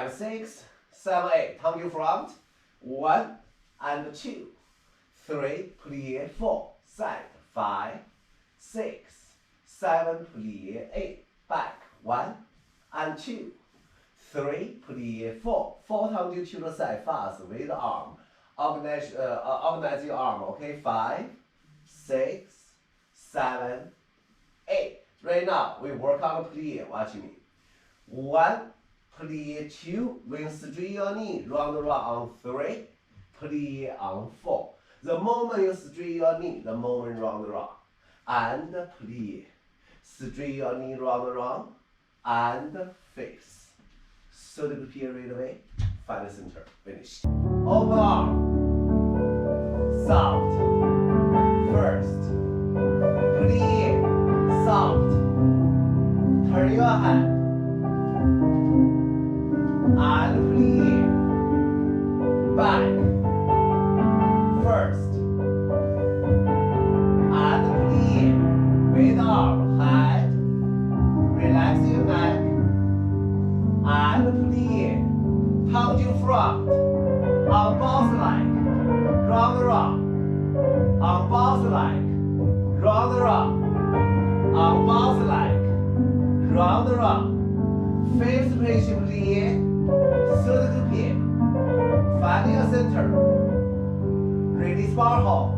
5, 6, 7, 8. Tendu front. 1 and 2, 3, plie 4, side 5, 6, 7, plie 8, back 1 and 2, 3, plie 4. 4 tendu to the side fast with the arm. Organize your arm. Okay, 5, 6, 7, 8. Right now we work on the plie. Watch me. 1, plie 2, when straight your knee, round on 3, plie on 4. The moment you straight your knee, the moment round, and plie. Straight your knee, round, and face. So the period away, find the center, finish. Open arm, soft, first, plie, soft, turn your head, and plie, back, first, and plie, with arm, head, relax your neck, and plie, tendu front, on both legs, round, on both legs, round, on both legs, round, face position plie, third pied, find your center, release bar hold.